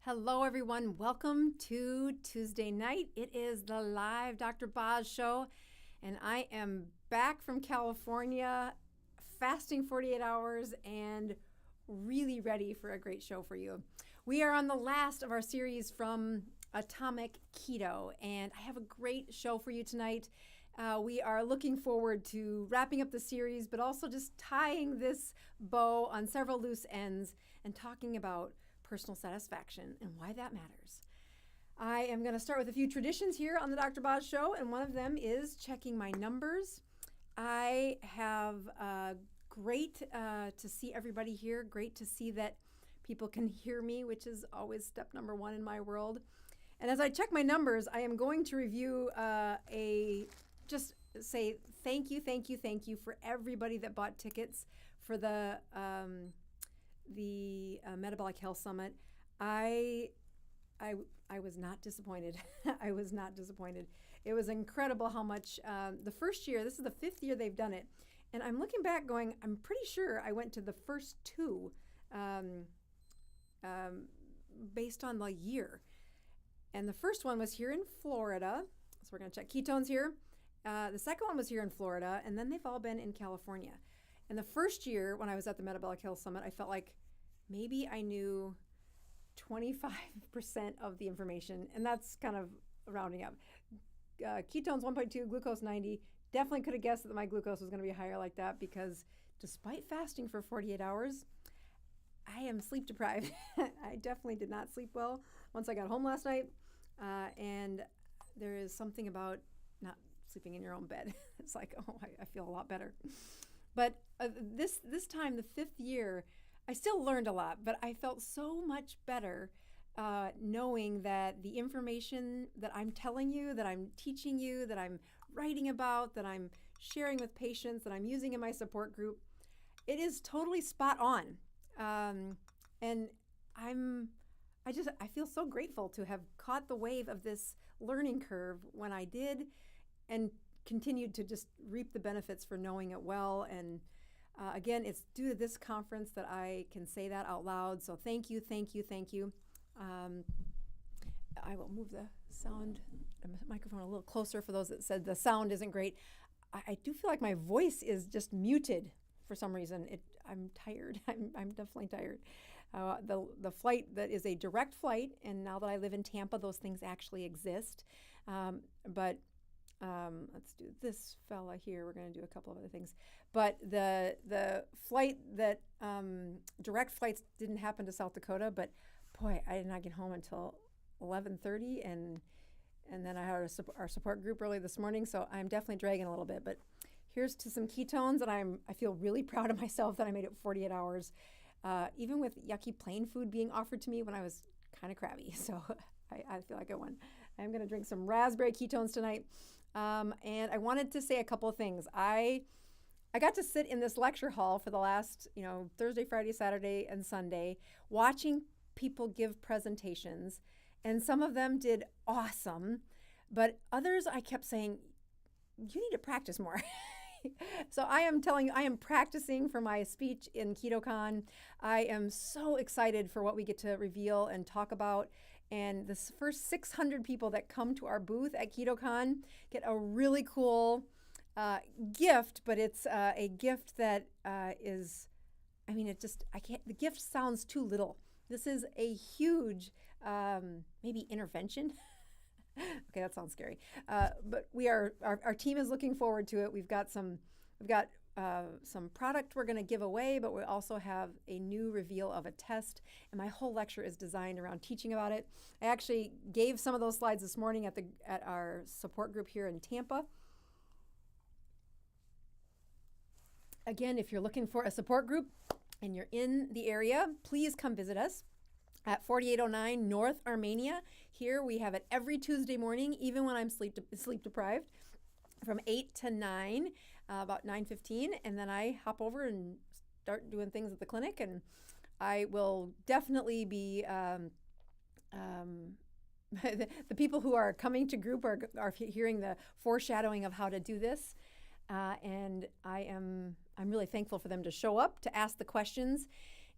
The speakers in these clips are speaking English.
Hello, everyone. Welcome to Tuesday night. It is the live Dr. Boz show, and I am back from California, fasting 48 hours and really ready for a great show for you. We are on the last of our series from Atomic Keto, and I have a great show for you tonight. We are looking forward to wrapping up the series, but also just tying this bow on several loose ends and talking about personal satisfaction and why that matters. I am going to start with a few traditions here on the Dr. Boz show, and one of them is checking my numbers. I have great to see everybody here. Great to see that people can hear me, which is always step number one in my world. And as I check my numbers, I am going to review just say thank you for everybody that bought tickets for the Metabolic Health Summit. I was not disappointed. I was not disappointed. It was incredible how much the first year, this is the fifth year they've done it, and I'm looking back going, I'm pretty sure I went to the first two based on the year. And the first one was here in Florida, so we're going to check ketones here. The second one was here in Florida, and then they've all been in California. And the first year when I was at the Metabolic Health Summit, I felt like maybe I knew 25% of the information, and that's kind of rounding up. Ketones 1.2, glucose 90. Definitely could have guessed that my glucose was going to be higher like that because despite fasting for 48 hours, I am sleep deprived. I definitely did not sleep well once I got home last night, and there is something about not sleeping in your own bed. It's like, oh, I feel a lot better. But this time, the fifth year, I still learned a lot, but I felt so much better knowing that the information that I'm telling you, that I'm teaching you, that I'm writing about, that I'm sharing with patients, that I'm using in my support group, it is totally spot on. And I feel so grateful to have caught the wave of this learning curve when I did, and continued to just reap the benefits for knowing it well. And again, it's due to this conference that I can say that out loud. So thank you. I will move the sound microphone a little closer for those that said the sound isn't great. I do feel like my voice is just muted for some reason. I'm tired. I'm definitely tired. The flight that is a direct flight, and now that I live in Tampa, those things actually exist. But let's do this fella here. We're going to do a couple of other things. But the flight that direct flights didn't happen to South Dakota, but boy, I did not get home until 11:30, and then I had our support group early this morning, so I'm definitely dragging a little bit. But here's to some ketones, and I feel really proud of myself that I made it 48 hours, even with yucky plain food being offered to me when I was kind of crabby. So I feel like I won. I'm going to drink some raspberry ketones tonight. And I wanted to say a couple of things. I got to sit in this lecture hall for the last, Thursday, Friday, Saturday, and Sunday, watching people give presentations, and some of them did awesome, but others I kept saying, you need to practice more. So I am telling you, I am practicing for my speech in KetoCON. I am so excited for what we get to reveal and talk about. And the first 600 people that come to our booth at KetoCON get a really cool gift, but it's a gift that the gift sounds too little. This is a huge, maybe intervention. Okay, that sounds scary. But our team is looking forward to it. We've got some product we're going to give away, but we also have a new reveal of a test, and my whole lecture is designed around teaching about it. I actually gave some of those slides this morning at our support group here in Tampa. Again, if you're looking for a support group and you're in the area, please come visit us at 4809 North Armenia. Here we have it every Tuesday morning, even when I'm sleep deprived, from 8 to 9, about 9:15, and then I hop over and start doing things at the clinic, and I will definitely be the people who are coming to group are hearing the foreshadowing of how to do this, and I'm really thankful for them to show up, to ask the questions.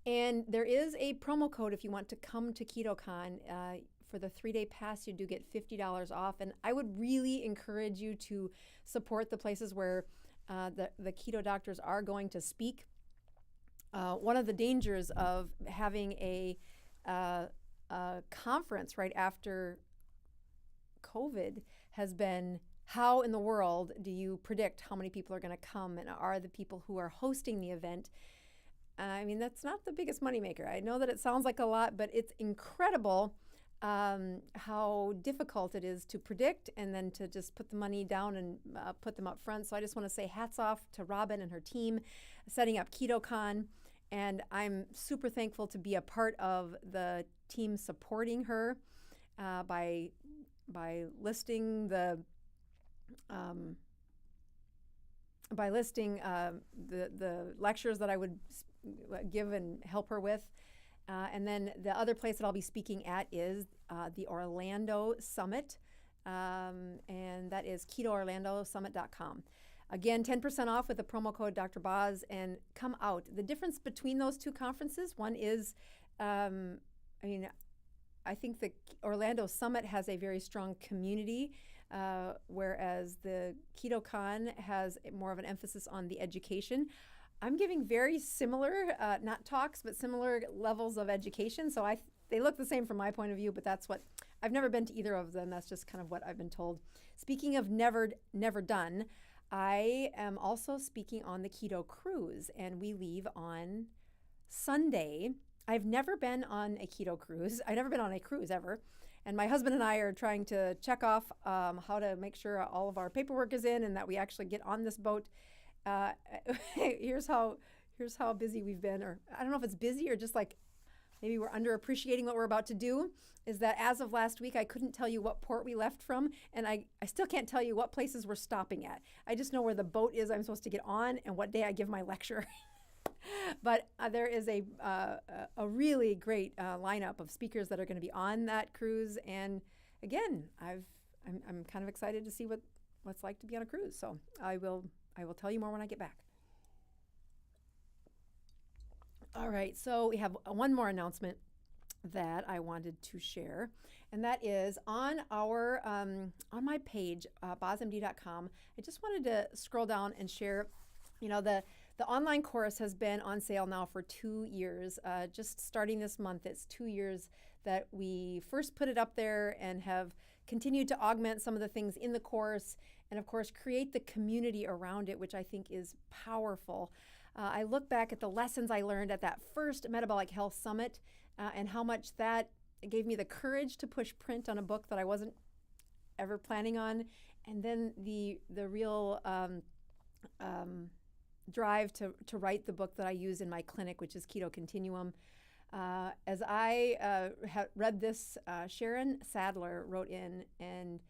And there is a promo code if you want to come to KetoCON. For the 3-day pass, you do get $50 off. And I would really encourage you to support the places where the keto doctors are going to speak. One of the dangers of having a conference right after COVID has been, how in the world do you predict how many people are going to come, and are the people who are hosting the event? I mean, that's not the biggest moneymaker. I know that it sounds like a lot, but it's incredible how difficult it is to predict and then to just put the money down and put them up front. So I just want to say hats off to Robin and her team setting up KetoCON. And I'm super thankful to be a part of the team supporting her by listing the lectures that I would give and help her with. And then the other place that I'll be speaking at is the Orlando Summit, and that is KetoOrlandoSummit.com. Again, 10% off with the promo code Dr. Boz, and come out. The difference between those two conferences, one is, I think the Orlando Summit has a very strong community, whereas the KetoCON has more of an emphasis on the education. I'm giving very similar, not talks, but similar levels of education. So they look the same from my point of view, but that's what, I've never been to either of them. That's just kind of what I've been told. Speaking of never done, I am also speaking on the Keto Cruise, and we leave on Sunday. I've never been on a keto cruise. I've never been on a cruise ever. And my husband and I are trying to check off how to make sure all of our paperwork is in and that we actually get on this boat. Here's how busy we've been, or I don't know if it's busy or just like maybe we're underappreciating what we're about to do, is that as of last week, I couldn't tell you what port we left from, and I still can't tell you what places we're stopping at. I just know where the boat is I'm supposed to get on and what day I give my lecture. But there is a really great lineup of speakers that are going to be on that cruise, and again, I'm kind of excited to see what's like to be on a cruise. So I will tell you more when I get back. All right, so we have one more announcement that I wanted to share, and that is on our on my page, bozmd.com. I just wanted to scroll down and share, the online course has been on sale now for 2 years. Just starting this month, it's 2 years that we first put it up there and have continued to augment some of the things in the course, and of course create the community around it, which I think is powerful. I look back at the lessons I learned at that first Metabolic Health Summit and how much that gave me the courage to push print on a book that I wasn't ever planning on, and then the real drive to write the book that I use in my clinic, which is Keto Continuum. As I read this, Sharon Sadler wrote in, and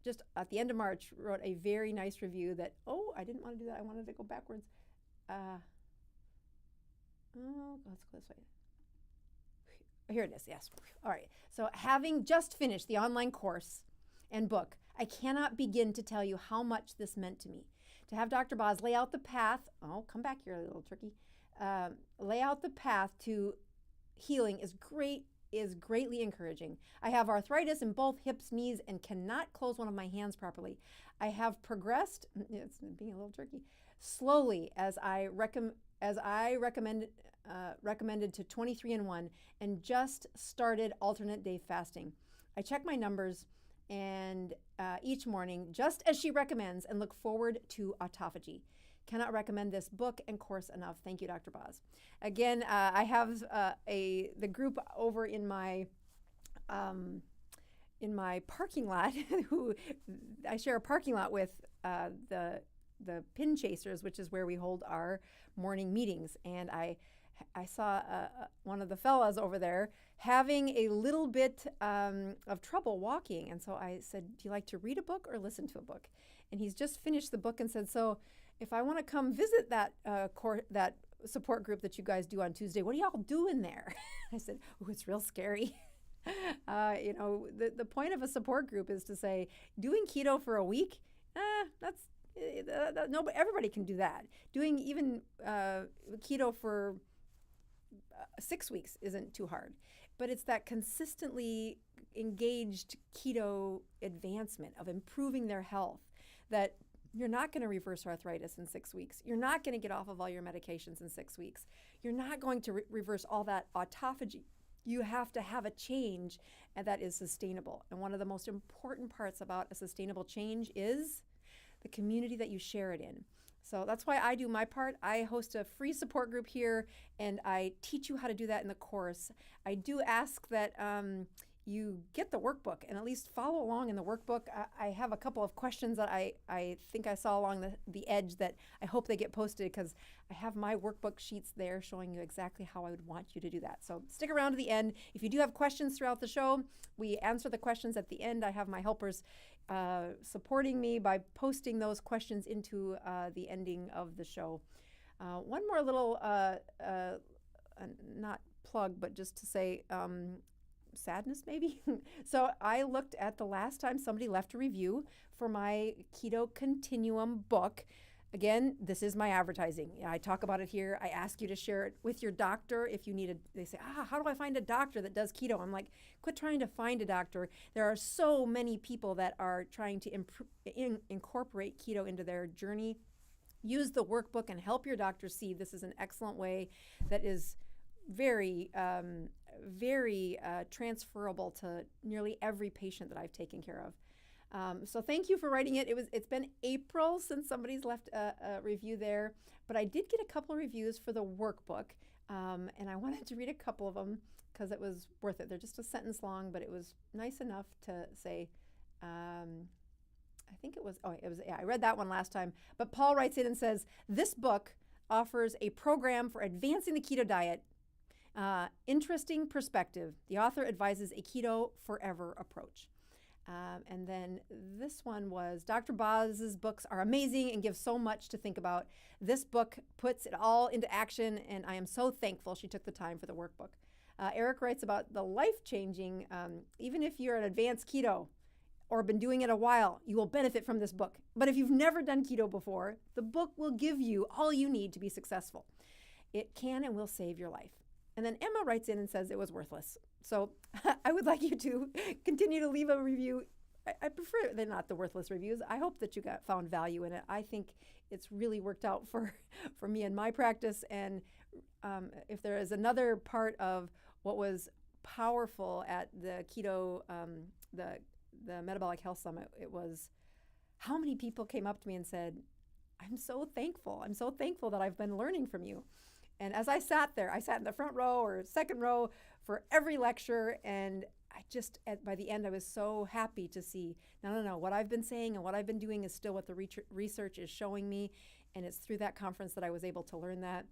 just at the end of March wrote a very nice review that, I didn't want to do that. I wanted to go backwards. Let's go this way. Here it is, yes. All right. So having just finished the online course and book, I cannot begin to tell you how much this meant to me. To have Dr. Boz lay out the path, come back here, little turkey, lay out the path to healing is greatly encouraging. I have arthritis in both hips, knees, and cannot close one of my hands properly. I have progressed, it's being a little tricky, slowly as I recommended to 23-in-1 and just started alternate day fasting. I check my numbers and each morning, just as she recommends, and look forward to autophagy. Cannot recommend this book and course enough. Thank you, Dr. Boz. Again, I have the group over in my parking lot. Who I share a parking lot with, the Pin Chasers, which is where we hold our morning meetings, and I saw one of the fellas over there having a little bit of trouble walking, and so I said, do you like to read a book or listen to a book? And he's just finished the book and said, so if I want to come visit that that support group that you guys do on Tuesday, what do y'all do in there? I said, it's real scary. The point of a support group is to say, doing keto for a week, everybody can do that. Doing even keto for 6 weeks isn't too hard, but it's that consistently engaged keto advancement of improving their health that you're not going to reverse arthritis in 6 weeks. You're not going to get off of all your medications in 6 weeks. You're not going to reverse all that autophagy. You have to have a change and that is sustainable. And one of the most important parts about a sustainable change is the community that you share it in. So that's why I do my part. I host a free support group here, and I teach you how to do that in the course. I do ask that you get the workbook and at least follow along in the workbook. I have a couple of questions that I think I saw along the edge that I hope they get posted, because I have my workbook sheets there showing you exactly how I would want you to do that. So stick around to the end. If you do have questions throughout the show, we answer the questions at the end. I have my helpers supporting me by posting those questions into the ending of the show. One more little, not plug, but just to say, sadness maybe. So I looked at the last time somebody left a review for my Keto Continuum book. Again, this is my advertising. I talk about it here. I ask you to share it with your doctor if you need it. They say, how do I find a doctor that does keto? I'm like, quit trying to find a doctor. There are so many people that are trying to incorporate keto into their journey. Use the workbook and help your doctor see this is an excellent way that is very, very transferable to nearly every patient that I've taken care of. So thank you for writing it. It's been April since somebody's left a review there, but I did get a couple of reviews for the workbook, and I wanted to read a couple of them because it was worth it. They're just a sentence long, but it was nice enough to say, I think it was, I read that one last time. But Paul writes in and says, this book offers a program for advancing the keto diet. Interesting perspective. The author advises a keto forever approach. And then this one was, Dr. Boz's books are amazing and give so much to think about. This book puts it all into action, and I am so thankful she took the time for the workbook. Eric writes about the life-changing, even if you're an advanced keto or been doing it a while, you will benefit from this book. But if you've never done keto before, the book will give you all you need to be successful. It can and will save your life. And then Emma writes in and says it was worthless. So I would like you to continue to leave a review. I prefer they're not the worthless reviews. I hope that you found value in it. I think it's really worked out for me and my practice. And if there is another part of what was powerful at the keto, the Metabolic Health Summit, it was how many people came up to me and said, I'm so thankful. I'm so thankful that I've been learning from you. And as I sat there, I sat in the front row or second row for every lecture, and I just, by the end, I was so happy to see, no, what I've been saying and what I've been doing is still what the research is showing me, and it's through that conference that I was able to learn that.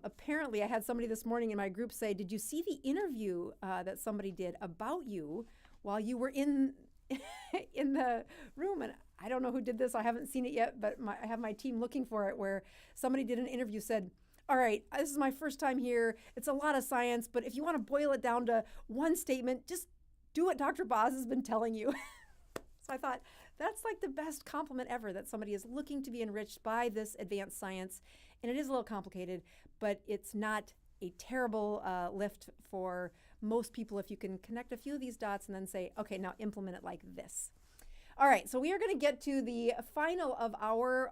Apparently, I had somebody this morning in my group say, did you see the interview that somebody did about you while you were in the room? And I don't know who did this. I haven't seen it yet, but I have my team looking for it, where somebody did an interview, said, all right, this is my first time here. It's a lot of science, but if you want to boil it down to one statement, just do what Dr. Boz has been telling you. So I thought that's like the best compliment ever, that somebody is looking to be enriched by this advanced science. And it is a little complicated, but it's not a terrible lift for most people if you can connect a few of these dots and then say, okay, now implement it like this. All right, so we are going to get to the final of our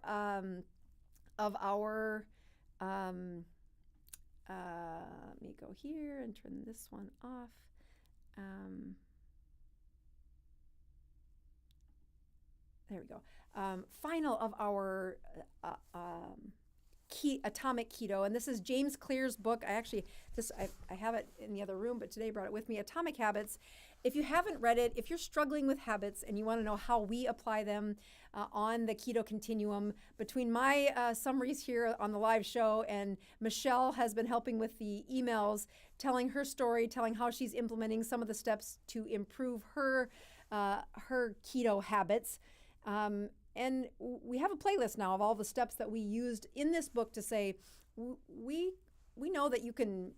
let me go here and turn this one off. There we go. Final of our Atomic Keto, and this is James Clear's book. I have it in the other room, but today I brought it with me. Atomic Habits. If you haven't read it, if you're struggling with habits and you want to know how we apply them on the Keto Continuum, between my summaries here on the live show, and Michelle has been helping with the emails, telling her story, telling how she's implementing some of the steps to improve her keto habits. And we have a playlist now of all the steps that we used in this book to say, we know that you can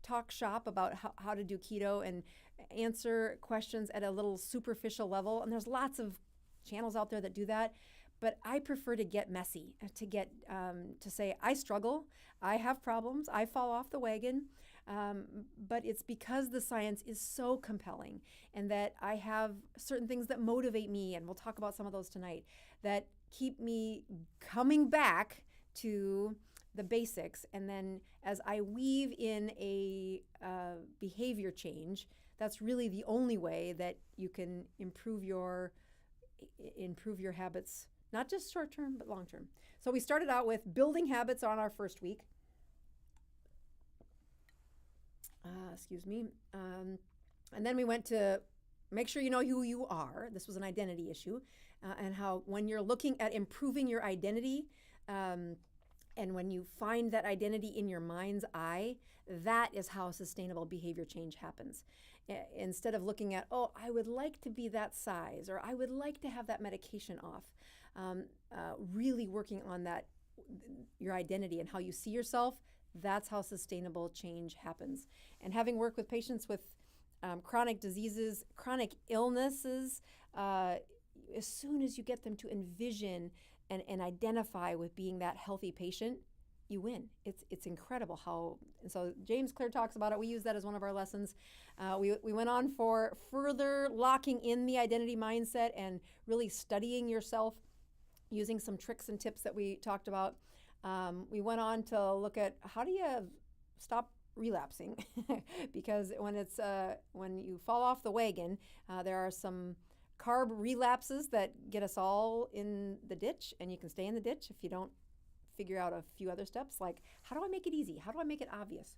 talk shop about how to do keto and answer questions at a little superficial level. And there's lots of channels out there that do that. but I prefer to get messy, to say, I struggle, I have problems, I fall off the wagon, but it's because the science is so compelling, and that I have certain things that motivate me, and we'll talk about some of those tonight, that keep me coming back to the basics. And then as I weave in a behavior change, that's really the only way that you can improve your habits, not just short term, but long term. So we started out with building habits on our first week. Excuse me. And then we went to make sure you know who you are. This was an identity issue, and how when you're looking at improving your identity, and when you find that identity in your mind's eye, that is how sustainable behavior change happens. Instead of looking at, oh, I would like to be that size, or I would like to have that medication off, really working on that, your identity and how you see yourself, that's how sustainable change happens. And having worked with patients with chronic diseases, chronic illnesses, as soon as you get them to envision and identify with being that healthy patient, you win. It's incredible how, and so James Clear talks about it. We use that as one of our lessons. We went on for further locking in the identity mindset and really studying yourself using some tricks and tips that we talked about. We went on to look at how do you stop relapsing, because when you fall off the wagon, there are some carb relapses that get us all in the ditch, and you can stay in the ditch if you don't figure out a few other steps, like how do I make it easy? How do I make it obvious?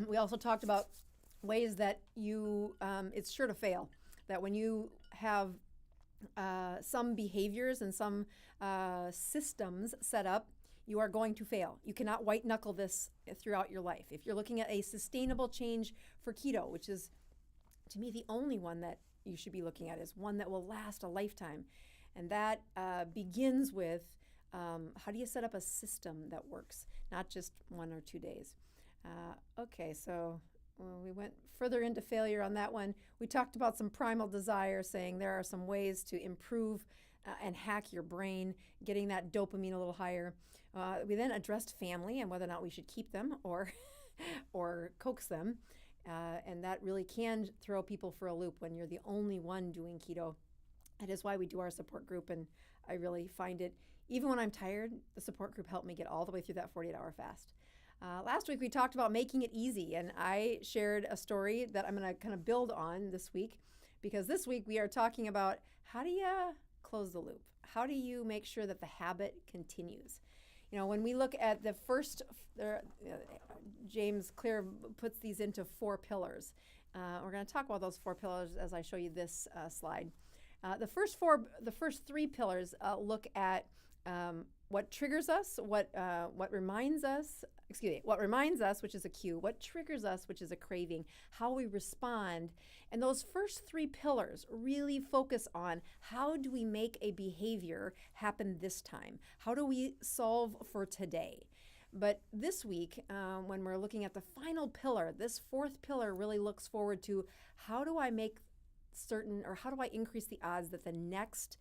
We also talked about ways that it's sure to fail, that when you have some behaviors and some systems set up, you are going to fail. You cannot white knuckle this throughout your life. If you're looking at a sustainable change for keto, which is to me the only one that you should be looking at, is one that will last a lifetime. And that begins with how do you set up a system that works, not just 1 or 2 days. Okay, so we went further into failure on that one. We talked about some primal desire, saying there are some ways to improve and hack your brain, getting that dopamine a little higher. We then addressed family and whether or not we should keep them or coax them. And that really can throw people for a loop when you're the only one doing keto. That is why we do our support group, and I really find it, even when I'm tired, the support group helped me get all the way through that 48-hour fast. Last week we talked about making it easy, and I shared a story that I'm going to kind of build on this week, because this week we are talking about how do you close the loop? How do you make sure that the habit continues? You know, when we look at the first, James Clear puts these into 4 pillars. We're going to talk about those 4 pillars as I show you this slide. The first 3 pillars look at what triggers us, what reminds us, which is a cue, what triggers us, which is a craving, how we respond. And those first 3 pillars really focus on how do we make a behavior happen this time? How do we solve for today? But this week, when we're looking at the final pillar, this 4th pillar really looks forward to how do I make certain, or how do I increase the odds that the next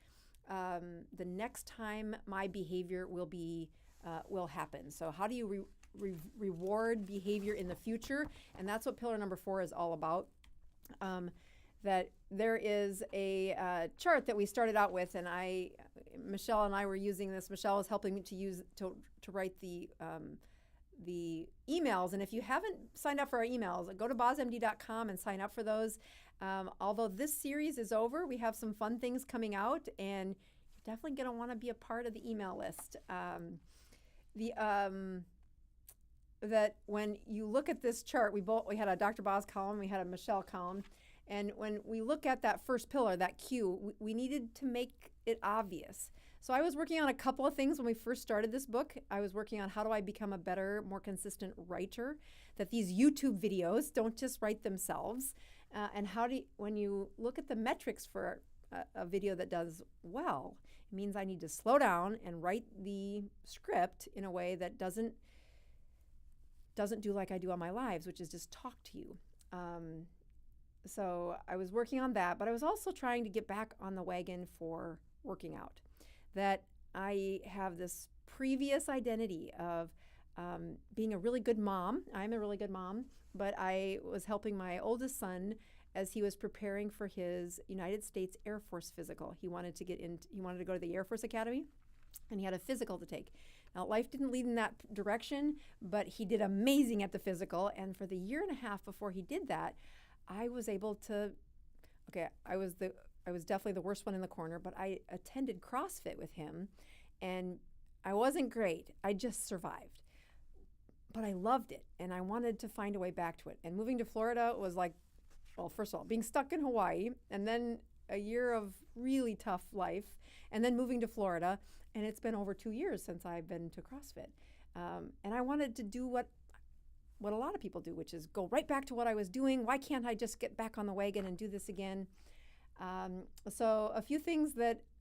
time my behavior will happen? So how do you reward behavior in the future? And that's what pillar number 4 is all about. That there is a chart that we started out with, and Michelle and I were using this. Michelle was helping me to write the emails. And if you haven't signed up for our emails, go to bosmd.com and sign up for those. Although this series is over, we have some fun things coming out, and you're definitely going to want to be a part of the email list. That when you look at this chart, we had a Dr. Boz column, we had a Michelle column, and when we look at that first pillar, that cue, we needed to make it obvious. So I was working on a couple of things when we first started this book. I was working on how do I become a better, more consistent writer, that these YouTube videos don't just write themselves. And when you look at the metrics for a video that does well, it means I need to slow down and write the script in a way that doesn't do like I do on my lives, which is just talk to you. so I was working on that, but I was also trying to get back on the wagon for working out. That I have this previous identity of being a really good mom. I'm a really good mom, but I was helping my oldest son as he was preparing for his United States Air Force physical. He wanted to go to the Air Force Academy, and he had a physical to take. Now, life didn't lead in that direction, but he did amazing at the physical. And for the year and a half before he did that, I was able to, I was definitely the worst one in the corner, but I attended CrossFit with him, and I wasn't great. I just survived. But I loved it, and I wanted to find a way back to it. And moving to Florida was like, well, first of all, being stuck in Hawaii, and then a year of really tough life, and then moving to Florida, and it's been over 2 years since I've been to CrossFit. And I wanted to do what a lot of people do, which is go right back to what I was doing. Why can't I just get back on the wagon and do this again? So a few things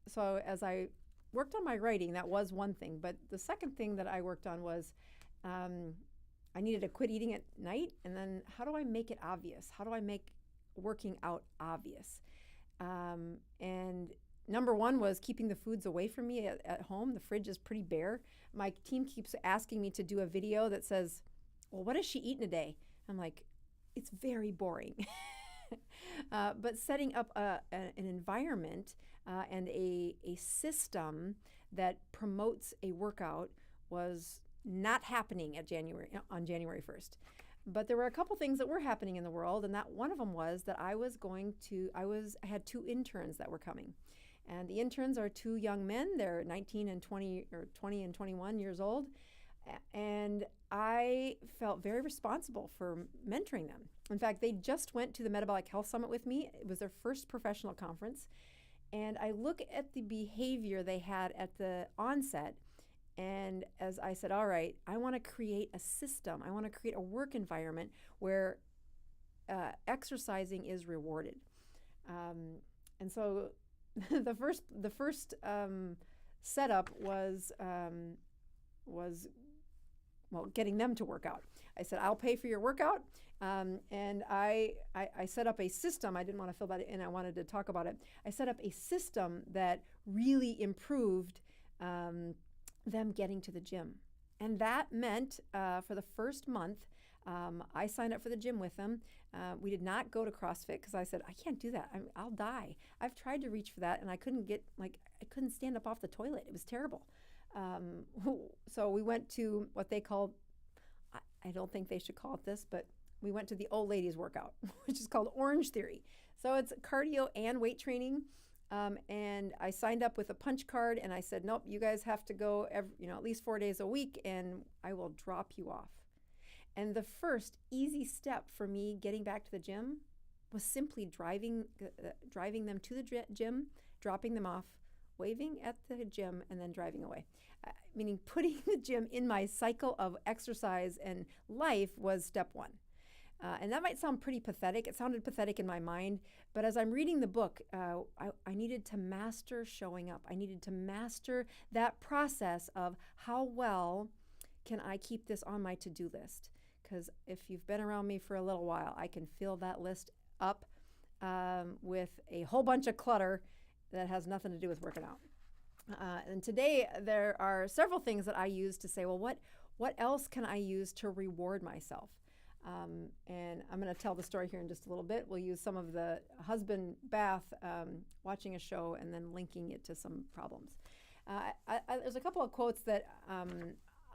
so as I worked on my writing, that was one thing. But the second thing that I worked on was I needed to quit eating at night. And then how do I make it obvious? How do I make working out obvious? And number one was keeping the foods away from me at home. The fridge is pretty bare. My team keeps asking me to do a video that says, well, what does she eat in a day? I'm like, it's very boring. But setting up an environment and a system that promotes a workout was not happening on January 1st. But there were a couple things that were happening in the world, and that one of them was that I had 2 interns that were coming. And the interns are 2 young men. They're 19 and 20, or 20 and 21 years old. And I felt very responsible for mentoring them. In fact, they just went to the Metabolic Health Summit with me. It was their first professional conference. And I look at the behavior they had at the onset. And as I said, all right, I want to create a system. I want to create a work environment where exercising is rewarded. And so the first setup was getting them to work out. I said, I'll pay for your workout. And I set up a system. I didn't want to fill that in. I wanted to talk about it. I set up a system that really improved them getting to the gym. And that meant for the first month, I signed up for the gym with them. We did not go to CrossFit because I said, I can't do that. I'll die. I've tried to reach for that, and I couldn't stand up off the toilet. It was terrible. So we went to what they called, I don't think they should call it this, but we went to the old ladies workout, which is called Orange Theory. So it's cardio and weight training. And I signed up with a punch card, and I said, nope, you guys have to go at least 4 days a week, and I will drop you off. And the first easy step for me getting back to the gym was simply driving them to the gym, dropping them off, waving at the gym, and then driving away. Meaning putting the gym in my cycle of exercise and life was step one. And that might sound pretty pathetic. It sounded pathetic in my mind. But as I'm reading the book, I needed to master showing up. I needed to master that process of how well can I keep this on my to-do list. Because if you've been around me for a little while, I can fill that list up with a whole bunch of clutter that has nothing to do with working out. And today there are several things that I use to say, well, what else can I use to reward myself? And I'm going to tell the story here in just a little bit. We'll use some of the husband bath, watching a show, and then linking it to some problems. There's a couple of quotes that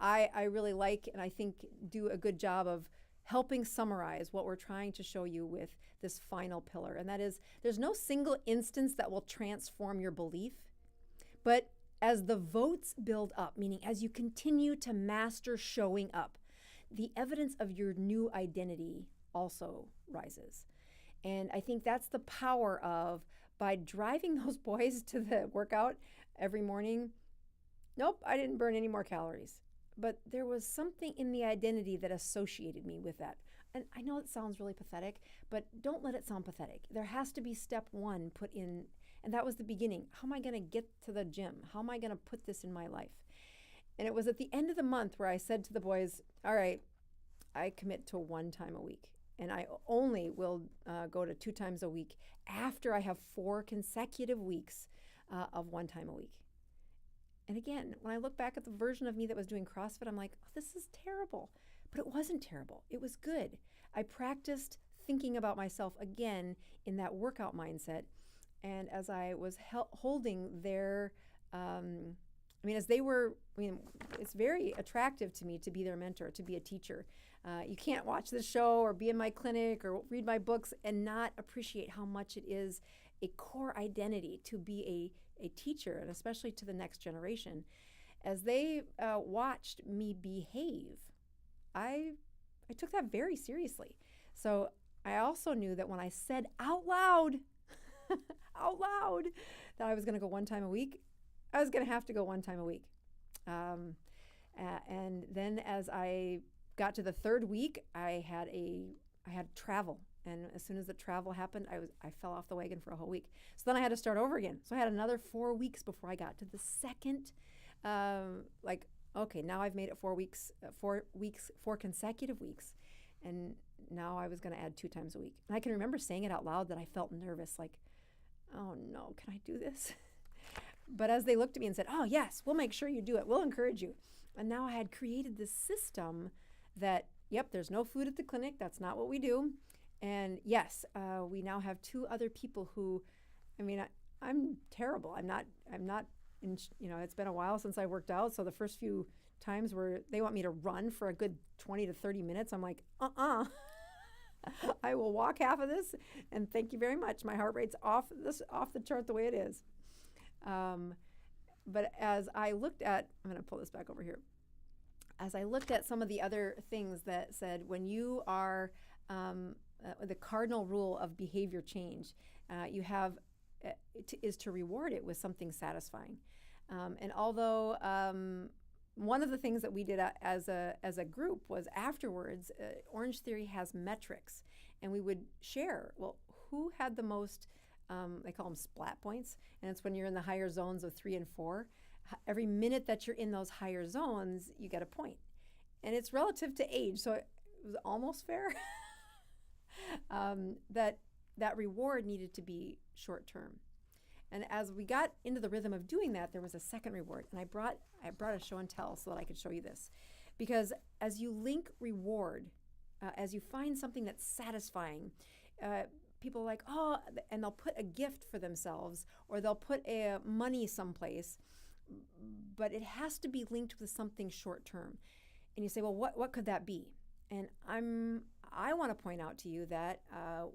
I really like, and I think do a good job of helping summarize what we're trying to show you with this final pillar. And that is, there's no single instance that will transform your belief, but as the votes build up, meaning as you continue to master showing up, the evidence of your new identity also rises. And I think that's the power of, by driving those boys to the workout every morning, nope, I didn't burn any more calories. But there was something in the identity that associated me with that. And I know it sounds really pathetic, but don't let it sound pathetic. There has to be step one put in, and that was the beginning. How am I going to get to the gym? How am I going to put this in my life? And it was at the end of the month where I said to the boys, all right, I commit to 1 time a week. And I only will go to 2 times a week after I have 4 consecutive weeks of 1 time a week. And again, when I look back at the version of me that was doing CrossFit, I'm like, oh, this is terrible. But it wasn't terrible. It was good. I practiced thinking about myself again in that workout mindset. And as I was holding their, as they were, it's very attractive to me to be their mentor, to be a teacher. You can't watch this show or be in my clinic or read my books and not appreciate how much it is a core identity to be a teacher, and especially to the next generation. As they watched me behave, I took that very seriously. So I also knew that when I said out loud, that I was going to go 1 time a week, I was going to have to go 1 time a week. And then as I got to the 3rd week, I had travel. And as soon as the travel happened, I fell off the wagon for a whole week. So then I had to start over again. So I had another 4 weeks before I got to the second, okay, now I've made it 4 weeks, 4 consecutive weeks. And now I was going to add 2 times a week. And I can remember saying it out loud that I felt nervous, like, oh no, can I do this? But as they looked at me and said, oh yes, we'll make sure you do it. We'll encourage you. And now I had created this system that, yep, there's no food at the clinic. That's not what we do. And yes, we now have 2 other people who, I'm terrible. I'm not, it's been a while since I worked out. So the first few times where they want me to run for a good 20 to 30 minutes, I'm like, I will walk half of this and thank you very much. My heart rate's off the chart the way it is. But as I looked at, I'm going to pull this back over here. As I looked at some of the other things that said, when you are, the cardinal rule of behavior change, you have is to reward it with something satisfying. And although one of the things that we did as a group was afterwards, Orange Theory has metrics, and we would share, well, who had the most, they call them splat points, and it's when you're in the higher zones of 3 and 4. Every minute that you're in those higher zones, you get a point. And it's relative to age, so it was almost fair. That reward needed to be short term. And as we got into the rhythm of doing that, there was a second reward. And I brought a show and tell so that I could show you this. Because as you link reward, as you find something that's satisfying, people are like, oh, and they'll put a gift for themselves, or they'll put a money someplace, but it has to be linked with something short term. And you say, well, what could that be? And I want to point out to you that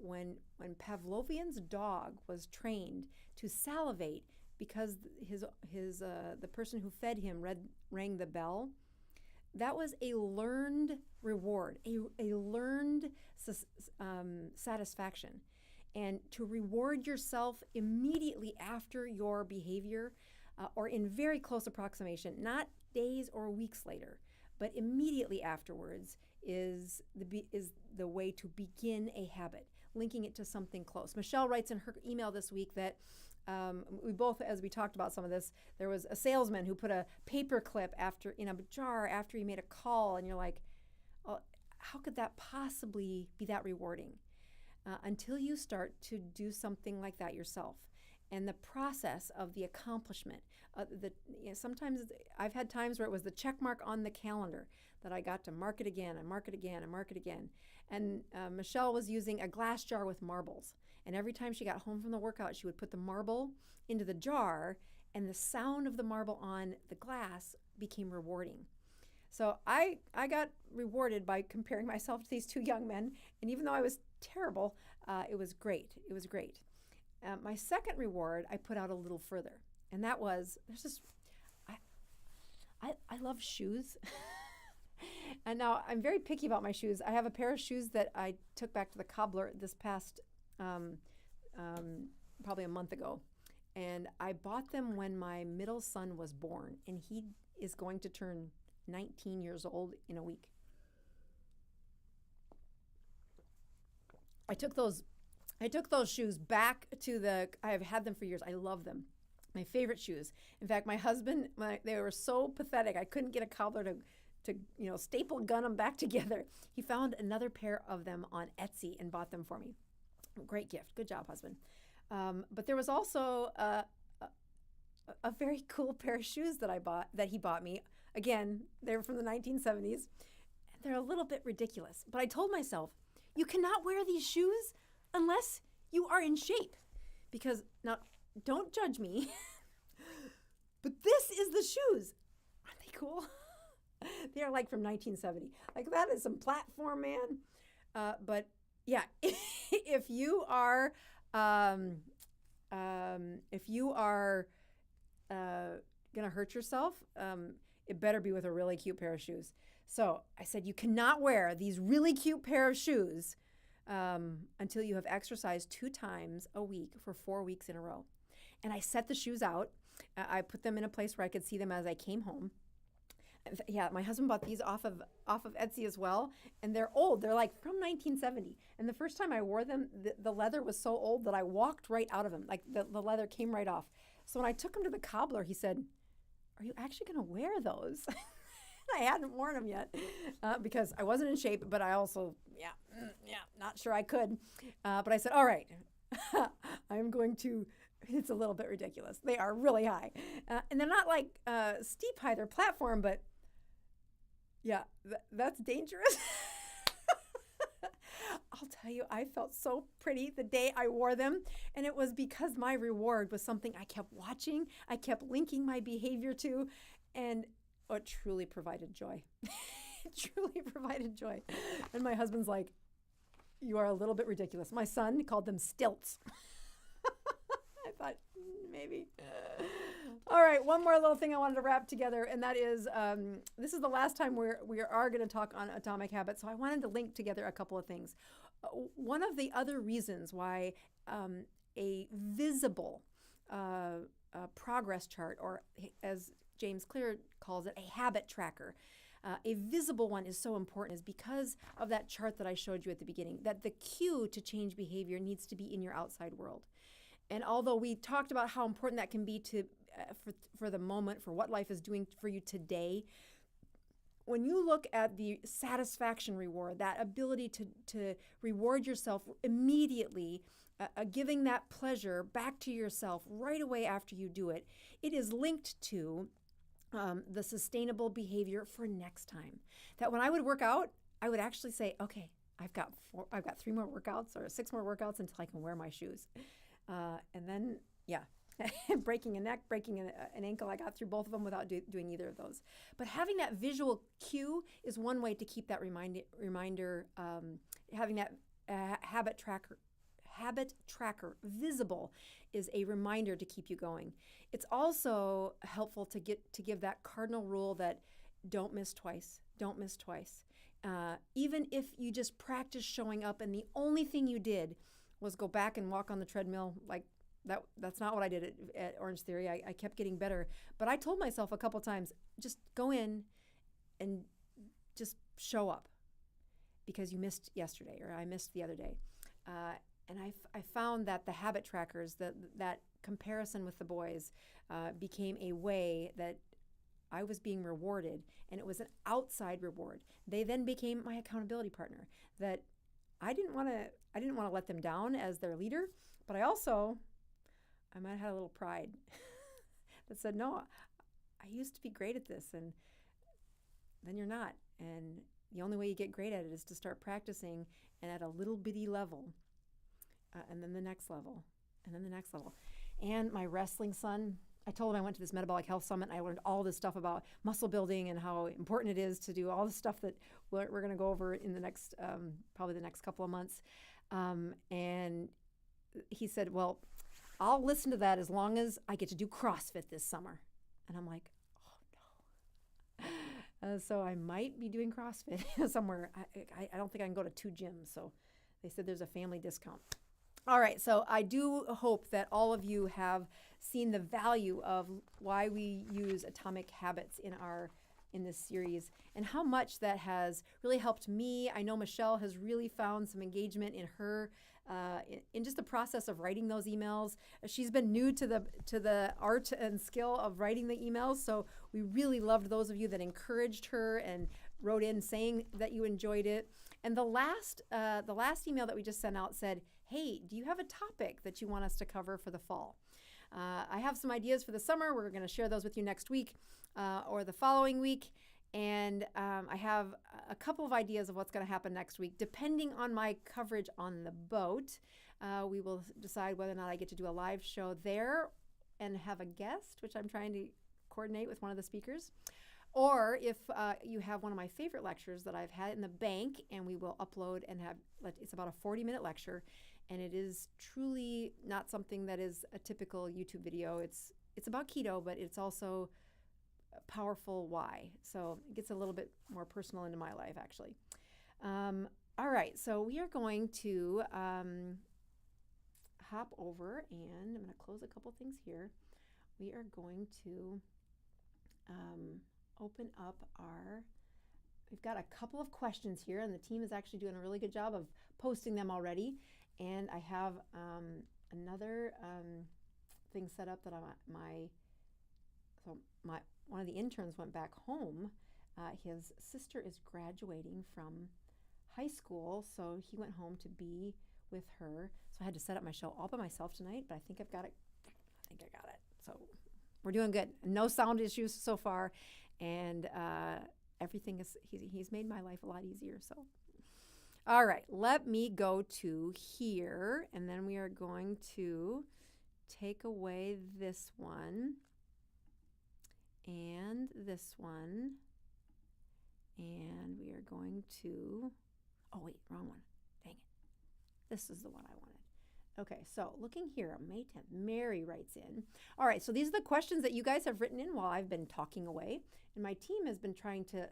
when Pavlovian's dog was trained to salivate because the person who fed him rang the bell, that was a learned reward, a learned satisfaction. And to reward yourself immediately after your behavior, or in very close approximation, not days or weeks later, but immediately afterwards, is the way to begin a habit, linking it to something close. Michelle writes in her email this week that we both, as we talked about some of this, there was a salesman who put a paper clip in a jar after he made a call, and you're like, oh, how could that possibly be that rewarding? Until you start to do something like that yourself. And the process of the accomplishment, sometimes I've had times where it was the check mark on the calendar that I got to mark it again and mark it again and mark it again. And Michelle was using a glass jar with marbles. And every time she got home from the workout, she would put the marble into the jar, and the sound of the marble on the glass became rewarding. So I got rewarded by comparing myself to these 2 young men. And even though I was terrible, it was great. It was great. My second reward, I put out a little further, and that was, I love shoes. And now I'm very picky about my shoes. I have a pair of shoes that I took back to the cobbler this past, probably a month ago. And I bought them when my middle son was born, and he is going to turn 19 years old in a week. I took those shoes back to I've had them for years. I love them. My favorite shoes. In fact, my husband, they were so pathetic. I couldn't get a cobbler staple gun them back together. He found another pair of them on Etsy and bought them for me. Great gift. Good job, husband. But there was also a very cool pair of shoes that he bought me. Again, they were from the 1970s. And they're a little bit ridiculous. But I told myself, you cannot wear these shoes unless you are in shape. Because, now, don't judge me, but this is the shoes. Aren't they cool? They are like from 1970. Like, that is some platform, man. But yeah, if you are gonna hurt yourself, it better be with a really cute pair of shoes. So I said, you cannot wear these really cute pair of shoes until you have exercised 2 times a week for 4 weeks in a row. And I set the shoes out. I put them in a place where I could see them as I came home. Yeah, my husband bought these off of Etsy as well, and they're old. They're like from 1970. And the first time I wore them, the leather was so old that I walked right out of them. Like the leather came right off. So when I took them to the cobbler, he said, "Are you actually going to wear those?" I hadn't worn them yet because I wasn't in shape, but I also, not sure I could. But I said, all right, I'm going to. It's a little bit ridiculous. They are really high. And they're not like steep high, they're platform, but yeah, that's dangerous. I'll tell you, I felt so pretty the day I wore them. And it was because my reward was something I kept watching. I kept linking my behavior to, and it truly provided joy. It truly provided joy. And my husband's like, you are a little bit ridiculous. My son called them stilts. I thought, maybe. All right, one more little thing I wanted to wrap together, and that is, this is the last time we are going to talk on atomic habits, so I wanted to link together a couple of things. One of the other reasons why a visible progress chart, or as James Clear calls it, a habit tracker, a visible one is so important is because of that chart that I showed you at the beginning, that the cue to change behavior needs to be in your outside world. And although we talked about how important that can be for the moment, for what life is doing for you today, when you look at the satisfaction reward, that ability to reward yourself immediately, giving that pleasure back to yourself right away after you do it, it is linked to the sustainable behavior for next time. That when I would work out, I would actually say, okay, I've got 3 more workouts or 6 more workouts until I can wear my shoes. And then, breaking a neck, breaking an ankle. I got through both of them without doing either of those. But having that visual cue is one way to keep that reminder, having that habit tracker visible is a reminder to keep you going. It's also helpful to give that cardinal rule that don't miss twice. Don't miss twice. Even if you just practice showing up and the only thing you did was go back and walk on the treadmill, like that's not what I did at Orange Theory. I kept getting better. But I told myself a couple times, just go in and just show up because you missed yesterday or I missed the other day. And I found that the habit trackers, that comparison with the boys became a way that I was being rewarded, and it was an outside reward. They then became my accountability partner, that I didn't want to let them down as their leader, but I might have had a little pride that said, no, I used to be great at this, and then you're not. And the only way you get great at it is to start practicing and at a little bitty level, and then the next level, and then the next level. And my wrestling son, I told him I went to this metabolic health summit and I learned all this stuff about muscle building and how important it is to do all the stuff that we're going to go over in the next, probably the next couple of months. And he said, well, I'll listen to that as long as I get to do CrossFit this summer. And I'm like, oh no. So I might be doing CrossFit somewhere. I don't think I can go to 2 gyms. So they said there's a family discount. All right, so I do hope that all of you have seen the value of why we use atomic habits in this series and how much that has really helped me. I know Michelle has really found some engagement in her in just the process of writing those emails. She's been new to the art and skill of writing the emails, so we really loved those of you that encouraged her and wrote in saying that you enjoyed it. And the last email that we just sent out said, hey, do you have a topic that you want us to cover for the fall? I have some ideas for the summer. We're going to share those with you next week or the following week. And I have a couple of ideas of what's going to happen next week. Depending on my coverage on the boat, we will decide whether or not I get to do a live show there and have a guest, which I'm trying to coordinate with one of the speakers. Or if you have one of my favorite lectures that I've had in the bank, and we will upload and it's about a 40-minute lecture, and it is truly not something that is a typical YouTube video. It's about keto, but it's also a powerful why. So it gets a little bit more personal into my life, actually. All right, so we are going to hop over, and I'm going to close a couple things here. We are going to open up we've got a couple of questions here, and the team is actually doing a really good job of posting them already. And I have another thing set up that one of the interns went back home. His sister is graduating from high school, so he went home to be with her. So I had to set up my show all by myself tonight, but I think I've got it. So we're doing good. No sound issues so far, and everything is, he's made my life a lot easier. So, all right, let me go to here, and then we are going to take away this one and this one, and we are going to, oh wait, wrong one. Dang it. This is the one I wanted. Okay, so looking here on May 10th, Mary writes in. All right, so these are the questions that you guys have written in while I've been talking away. And my team has been trying to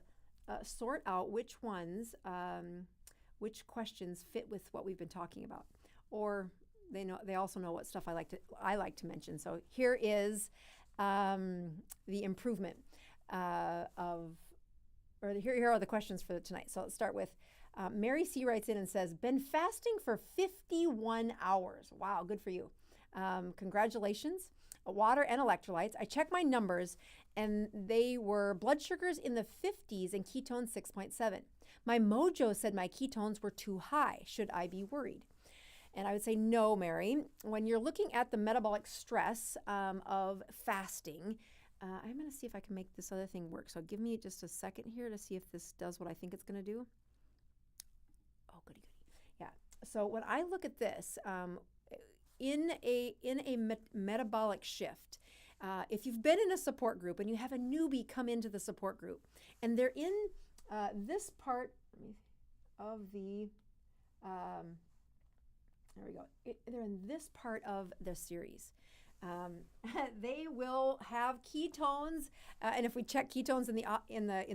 sort out which questions fit with what we've been talking about. Or they also know what stuff I like to mention. So here is the improvement here are the questions for tonight. So let's start with Mary C. writes in and says, been fasting for 51 hours. Wow, good for you. Congratulations. Water and electrolytes. I checked my numbers, and they were blood sugars in the 50s and ketones 6.7. My mojo said my ketones were too high. Should I be worried? And I would say no, Mary. When you're looking at the metabolic stress of fasting, I'm going to see if I can make this other thing work. So give me just a second here to see if this does what I think it's going to do. Oh, goody. Yeah. So when I look at this, in a metabolic shift, if you've been in a support group and you have a newbie come into the support group, and they're in this part of the, there we go. They're in this part of the series. They will have ketones, and if we check ketones in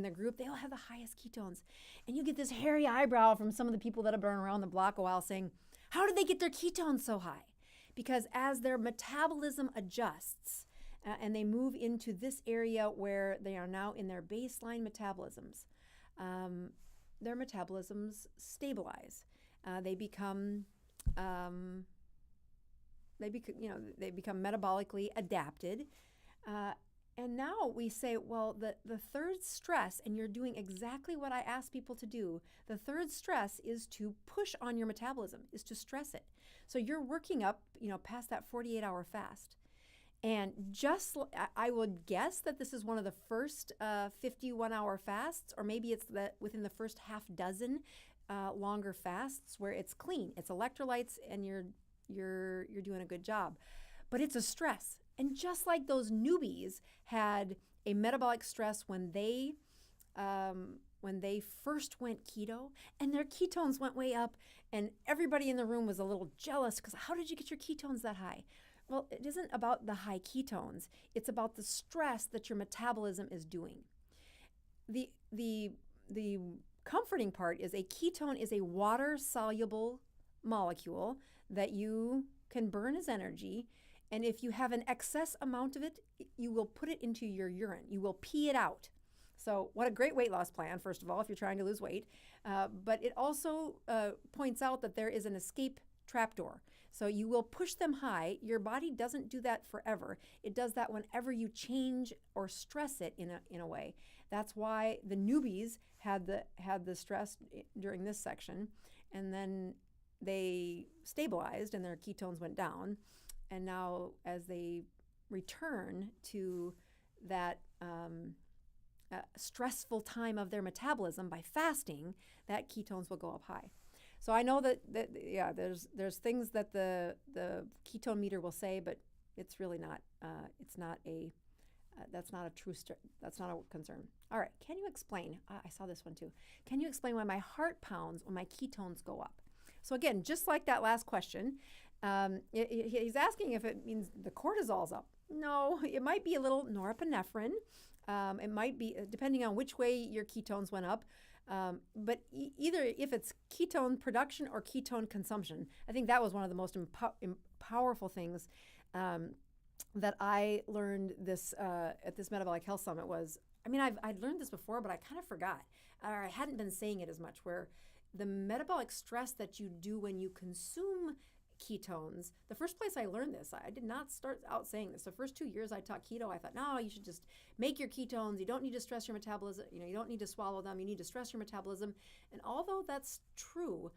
the group, they all have the highest ketones. And you get this hairy eyebrow from some of the people that have been around the block a while saying, how did they get their ketones so high? Because as their metabolism adjusts and they move into this area where they are now in their baseline metabolisms, their metabolisms stabilize. They become metabolically adapted. And now we say, well, the third stress, and you're doing exactly what I ask people to do, the third stress is to push on your metabolism, is to stress it. So you're working up, past that 48-hour fast. And I would guess that this is one of the first 51-hour fasts, or maybe it's within the first half dozen longer fasts where it's clean. It's electrolytes, and you're doing a good job. But it's a stress. And just like those newbies had a metabolic stress when they first went keto, and their ketones went way up, and everybody in the room was a little jealous because how did you get your ketones that high? Well, it isn't about the high ketones. It's about the stress that your metabolism is doing. The comforting part is a ketone is a water-soluble molecule that you can burn as energy. And if you have an excess amount of it, you will put it into your urine. You will pee it out. So what a great weight loss plan, first of all, if you're trying to lose weight. But it also points out that there is an escape trapdoor. So you will push them high. Your body doesn't do that forever. It does that whenever you change or stress it in a way. That's why the newbies had the stress during this section, and then they stabilized and their ketones went down. And now as they return to that stressful time of their metabolism by fasting, that ketones will go up high. So I know that there's things that the ketone meter will say, but it's really not. That's not a concern. All right, can you explain? I saw this one too. Can you explain why my heart pounds when my ketones go up? So again, just like that last question, he's asking if it means the cortisol's up. No, it might be a little norepinephrine. It might be, depending on which way your ketones went up. But either if it's ketone production or ketone consumption, I think that was one of the most powerful things that I learned this at this Metabolic Health Summit was, I'd learned this before, but I kind of forgot, or I hadn't been saying it as much, where the metabolic stress that you do when you consume ketones, the first place I learned this, I did not start out saying this. The first 2 years I taught keto, I thought, no, you should just make your ketones. You don't need to stress your metabolism. You don't need to swallow them. You need to stress your metabolism. And although that's true,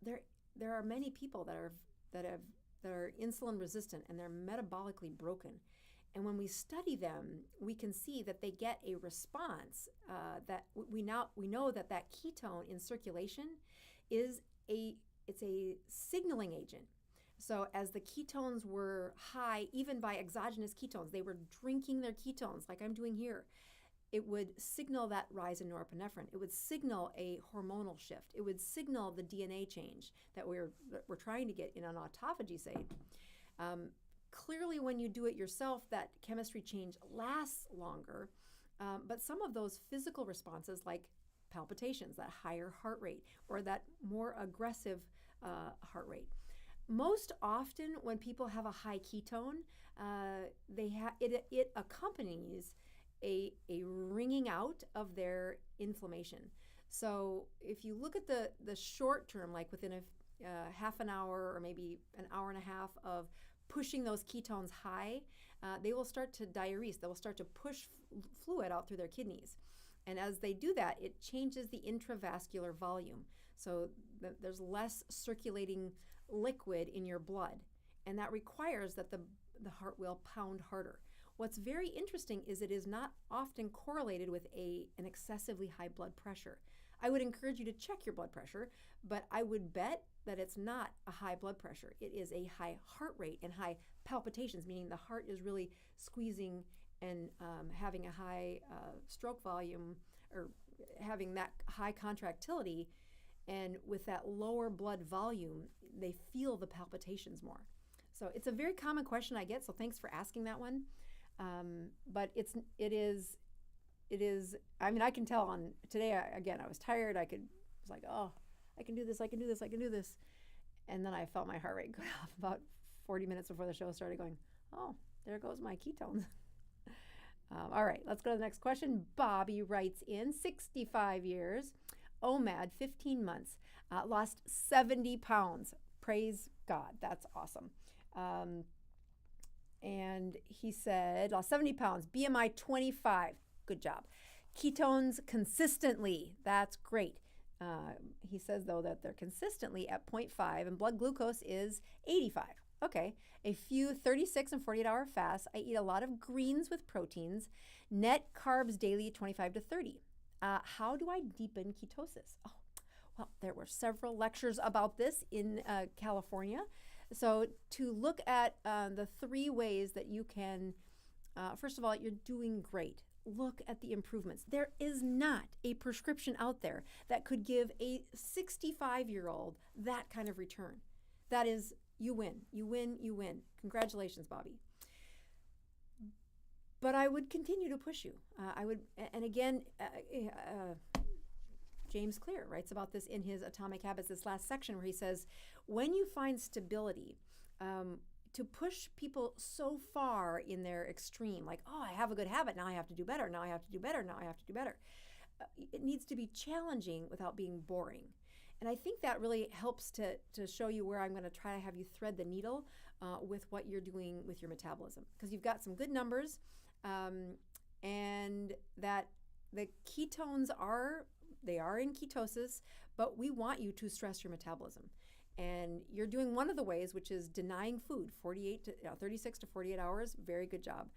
there are many people that are insulin resistant and they're metabolically broken. And when we study them, we can see that they get a response that we know that ketone in circulation is a signaling agent. So as the ketones were high, even by exogenous ketones, they were drinking their ketones like I'm doing here. It would signal that rise in norepinephrine. It would signal a hormonal shift. It would signal the DNA change that we're trying to get in an autophagy state. Clearly, when you do it yourself, that chemistry change lasts longer. But some of those physical responses, like palpitations, that higher heart rate, or that more aggressive heart rate. Most often, when people have a high ketone, it accompanies a wringing out of their inflammation. So if you look at the short term, like within a half an hour or maybe an hour and a half of pushing those ketones high, they will start to diurese. They will start to push fluid out through their kidneys. And as they do that, it changes the intravascular volume. So there's less circulating liquid in your blood. And that requires that the heart will pound harder. What's very interesting is it is not often correlated with an excessively high blood pressure. I would encourage you to check your blood pressure, but I would bet that it's not a high blood pressure. It is a high heart rate and high palpitations, meaning the heart is really squeezing and having a high stroke volume, or having that high contractility. And with that lower blood volume, they feel the palpitations more. So it's a very common question I get, so thanks for asking that one. But it is, I can tell on today, I was tired. I was like, oh, I can do this. And then I felt my heart rate go up about 40 minutes before the show started, going, oh, there goes my ketones. All right, let's go to the next question. Bobby writes in, 65 years, OMAD, 15 months, lost 70 pounds. Praise God. That's awesome. And he said, lost 70 pounds, BMI 25. Good job. Ketones consistently. That's great. He says, though, that they're consistently at 0.5 and blood glucose is 85. Okay. A few 36 and 48-hour fasts. I eat a lot of greens with proteins. Net carbs daily, 25 to 30. How do I deepen ketosis? Oh, well, there were several lectures about this in California. So to look at the 3 ways that you can, first of all, you're doing great. Look at the improvements. There is not a prescription out there that could give a 65-year-old that kind of return. That is, you win, you win, you win. Congratulations, Bobby. But I would continue to push you. And again, James Clear writes about this in his Atomic Habits, this last section, where he says, when you find stability, to push people so far in their extreme, like, oh, I have a good habit, now I have to do better, now I have to do better, now I have to do better. It needs to be challenging without being boring. And I think that really helps to show you where I'm going to try to have you thread the needle with what you're doing with your metabolism. Because you've got some good numbers, and that the ketones they are in ketosis, but we want you to stress your metabolism. And you're doing one of the ways, which is denying food, 36 to 48 hours. Very good job.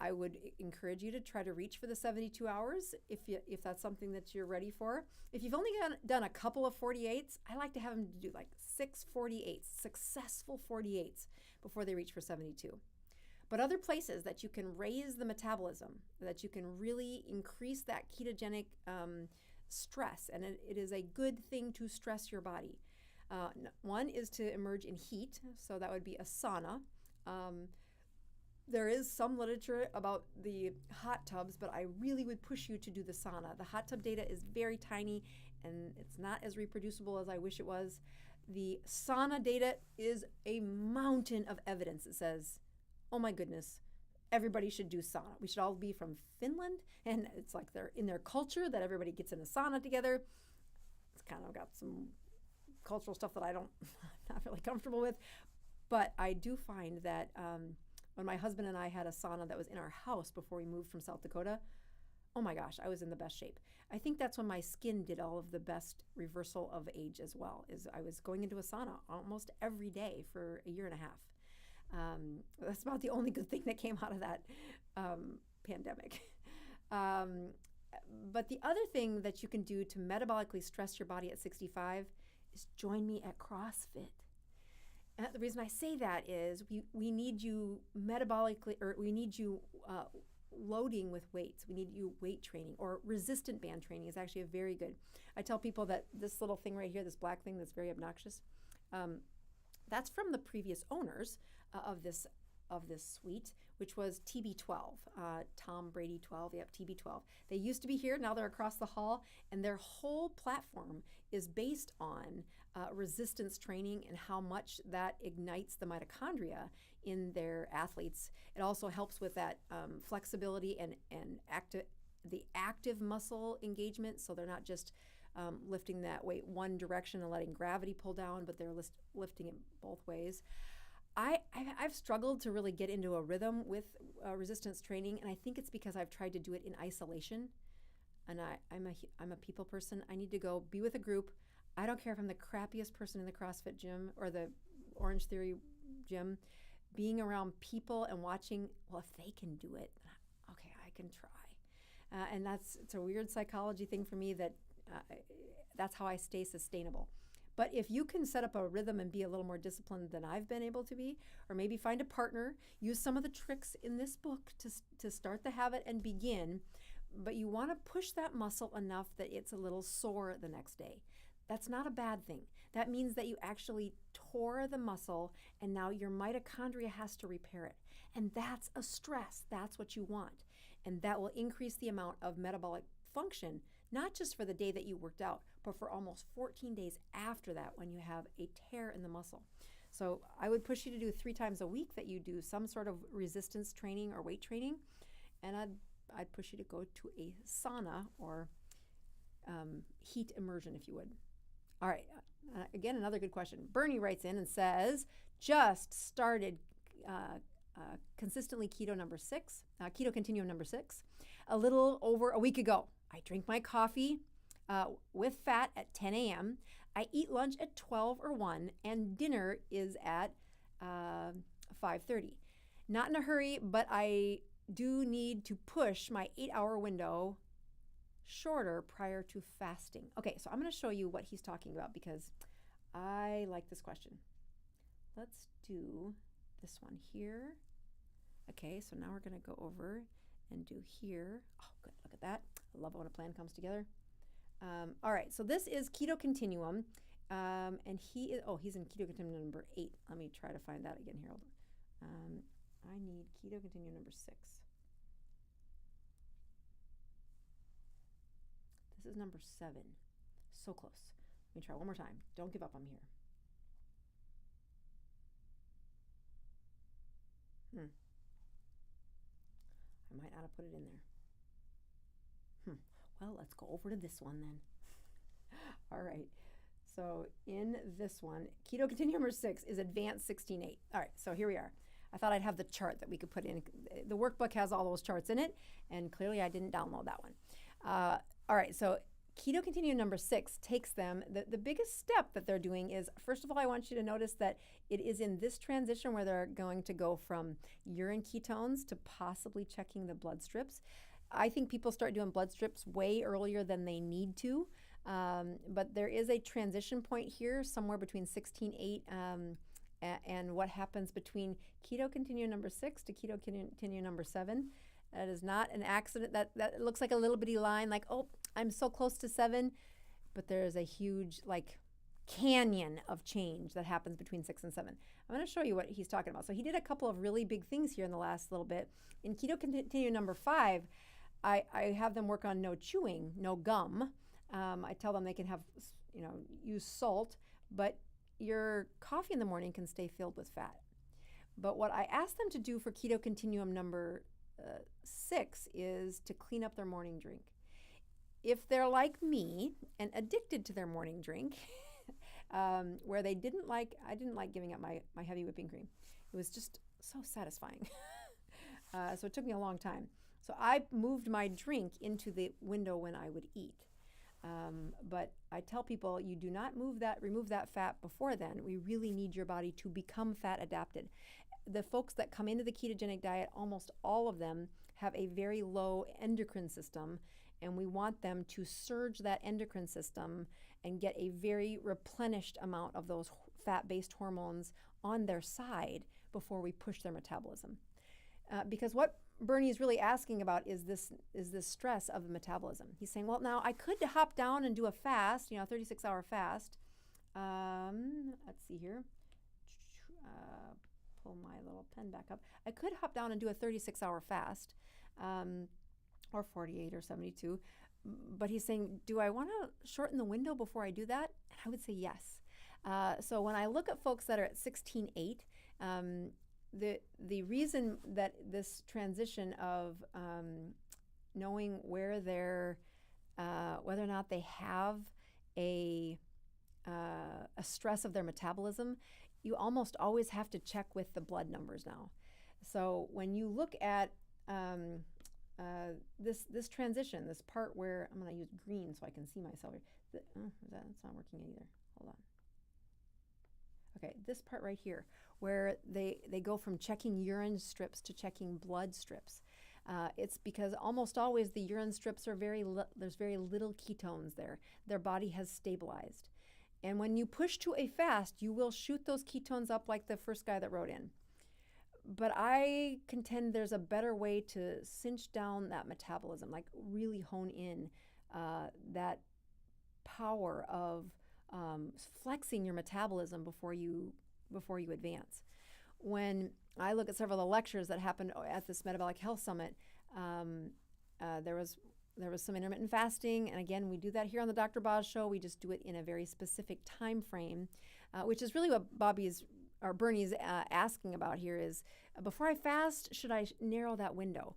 I would encourage you to try to reach for the 72 hours if that's something that you're ready for. If you've only done a couple of 48s, I like to have them do like 6 48s, successful 48s before they reach for 72. But other places that you can raise the metabolism, that you can really increase that ketogenic stress, and it is a good thing to stress your body. One is to emerge in heat, so that would be a sauna. There is some literature about the hot tubs, but I really would push you to do the sauna. The hot tub data is very tiny, and it's not as reproducible as I wish it was. The sauna data is a mountain of evidence that says, oh my goodness, everybody should do sauna. We should all be from Finland, and it's like they're in their culture that everybody gets in a sauna together. It's kind of got some cultural stuff that I'm not really comfortable with, but I do find that when my husband and I had a sauna that was in our house before we moved from South Dakota, oh my gosh, I was in the best shape. I think that's when my skin did all of the best reversal of age as well, is I was going into a sauna almost every day for a year and a half. That's about the only good thing that came out of that pandemic. But the other thing that you can do to metabolically stress your body at 65 is join me at CrossFit. And the reason I say that is we need you metabolically, or we need you loading with weights. We need you weight training, or resistant band training is actually a very good. I tell people that this little thing right here, this black thing that's very obnoxious, that's from the previous owners of this suite, which was TB12, Tom Brady 12, yep, TB12. They used to be here, now they're across the hall, and their whole platform is based on resistance training and how much that ignites the mitochondria in their athletes. It also helps with that flexibility and the active muscle engagement, so they're not just lifting that weight one direction and letting gravity pull down, but they're lifting it both ways. I've struggled to really get into a rhythm with resistance training, and I think it's because I've tried to do it in isolation. And I'm a people person. I need to go be with a group. I don't care if I'm the crappiest person in the CrossFit gym or the Orange Theory gym. Being around people and watching, well, if they can do it, okay, I can try. And it's a weird psychology thing for me that's how I stay sustainable. But if you can set up a rhythm and be a little more disciplined than I've been able to be, or maybe find a partner, use some of the tricks in this book to start the habit and begin, but you want to push that muscle enough that it's a little sore the next day. That's not a bad thing. That means that you actually tore the muscle, and now your mitochondria has to repair it. And that's a stress. That's what you want. And that will increase the amount of metabolic function, not just for the day that you worked out, but for almost 14 days after that when you have a tear in the muscle. So I would push you to do 3 times a week that you do some sort of resistance training or weight training. And I'd push you to go to a sauna or heat immersion, if you would. All right. Again, another good question. Bernie writes in and says, just started consistently keto continuum number 6, a little over a week ago. I drink my coffee with fat at 10 a.m. I eat lunch at 12 or 1, and dinner is at 5:30. Not in a hurry, but I do need to push my 8-hour window shorter prior to fasting. Okay, so I'm going to show you what he's talking about because I like this question. Let's do this one here. Okay, so now we're going to go over and do here. Oh, good. Look at that. I love it when a plan comes together. All right, so this is Keto Continuum, and he's in Keto Continuum number 8. Let me try to find that again here. Hold on. I need Keto Continuum number 6. This is number 7. So close. Let me try one more time. Don't give up. I'm here. I might not have put it in there. Well, let's go over to this one then. All right. So in this one, Keto Continuum number 6 is Advanced 16.8. All right, so here we are. I thought I'd have the chart that we could put in. The workbook has all those charts in it, and clearly I didn't download that one. All right, so Keto Continuum number 6 takes them, the biggest step that they're doing is, first of all, I want you to notice that it is in this transition where they're going to go from urine ketones to possibly checking the blood strips. I think people start doing blood strips way earlier than they need to, but there is a transition point here somewhere between 16.8 and what happens between Keto Continuum number 6 to Keto Continuum number 7. That is not an accident. That looks like a little bitty line, like, oh, I'm so close to 7, but there is a huge, like, canyon of change that happens between 6 and 7. I'm going to show you what he's talking about. So he did a couple of really big things here in the last little bit. In Keto Continuum number 5, I have them work on no chewing, no gum. I tell them they can have, use salt, but your coffee in the morning can stay filled with fat. But what I ask them to do for Keto Continuum number 6 is to clean up their morning drink. If they're like me and addicted to their morning drink, where I didn't like giving up my heavy whipping cream. It was just so satisfying. So it took me a long time. So I moved my drink into the window when I would eat. But I tell people, you do not remove that fat before then. We really need your body to become fat adapted. The folks that come into the ketogenic diet, almost all of them have a very low endocrine system, and we want them to surge that endocrine system and get a very replenished amount of those fat-based hormones on their side before we push their metabolism. Because what Bernie is really asking about is this stress of the metabolism. He's saying, well, now I could hop down and do a fast, a 36-hour fast. Let's see here. Pull my little pen back up. I could hop down and do a 36-hour fast, or 48 or 72. But he's saying, do I want to shorten the window before I do that? And I would say yes. So when I look at folks that are at 16.8, the reason that this transition of knowing where they're, whether or not they have a stress of their metabolism, you almost always have to check with the blood numbers now. So when you look at this transition, this part where I'm going to use green so I can see myself. That's not working either. Hold on. Okay, this part right here, where they go from checking urine strips to checking blood strips. It's because almost always the urine strips are there's very little ketones there. Their body has stabilized. And when you push to a fast, you will shoot those ketones up like the first guy that wrote in. But I contend there's a better way to cinch down that metabolism, like really hone in that power of flexing your metabolism before you advance. When I look at several of the lectures that happened at this Metabolic Health Summit, there was some intermittent fasting, and again, we do that here on the Dr. Boz Show. We just do it in a very specific time frame, which is really what Bernie's asking about here is, before I fast, should I narrow that window?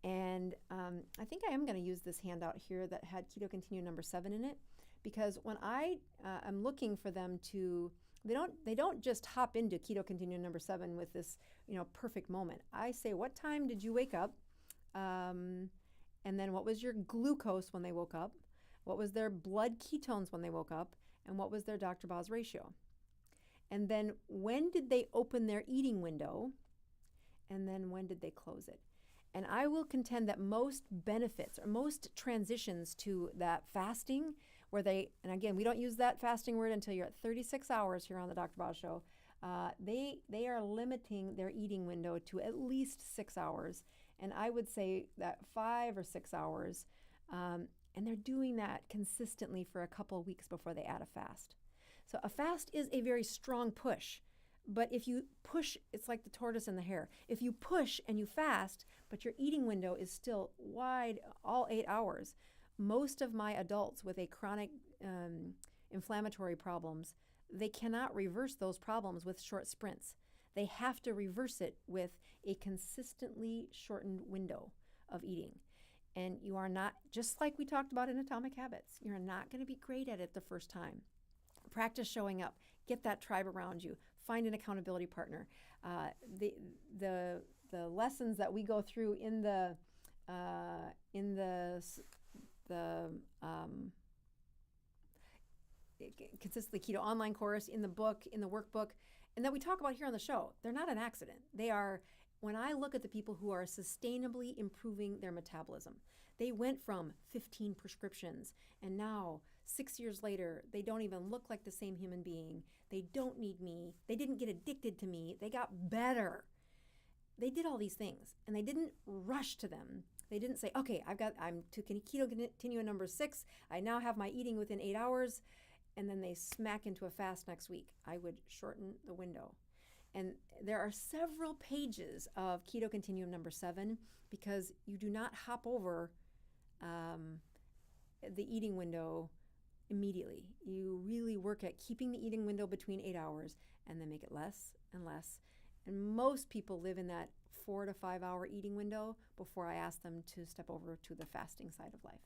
And I think I am going to use this handout here that had Keto Continuum number 7 in it, because when I am looking for them to, they don't just hop into Keto Continuum number 7 with this perfect moment. I say, what time did you wake up? And then what was your glucose when they woke up? What was their blood ketones when they woke up? And what was their Dr. Boz ratio? And then when did they open their eating window? And then when did they close it? And I will contend that most benefits or most transitions to that fasting, where and again, we don't use that fasting word until you're at 36 hours here on the Dr. Boz Show, they are limiting their eating window to at least 6 hours. And I would say that 5 or 6 hours, and they're doing that consistently for a couple of weeks before they add a fast. So a fast is a very strong push, but if you push, it's like the tortoise and the hare. If you push and you fast, but your eating window is still wide all 8 hours, most of my adults with a chronic inflammatory problems, they cannot reverse those problems with short sprints. They have to reverse it with a consistently shortened window of eating. And you are not, just like we talked about in Atomic Habits, you're not going to be great at it the first time. Practice showing up. Get that tribe around you. Find an accountability partner. The lessons that we go through in the Consistently Keto online course, in the book, in the workbook, and that we talk about here on the show, they're not an accident. They are, when I look at the people who are sustainably improving their metabolism, they went from 15 prescriptions, and now 6 years later, they don't even look like the same human being. They don't need me. They didn't get addicted to me. They got better. They did all these things, and they didn't rush to them. They didn't say, okay, I'm to keto continuum number 6. I now have my eating within 8 hours, and then they smack into a fast next week. I would shorten the window. And there are several pages of Keto Continuum number 7 because you do not hop over the eating window immediately. You really work at keeping the eating window between 8 hours and then make it less and less. And most people live in that 4 to 5 hour eating window before I ask them to step over to the fasting side of life.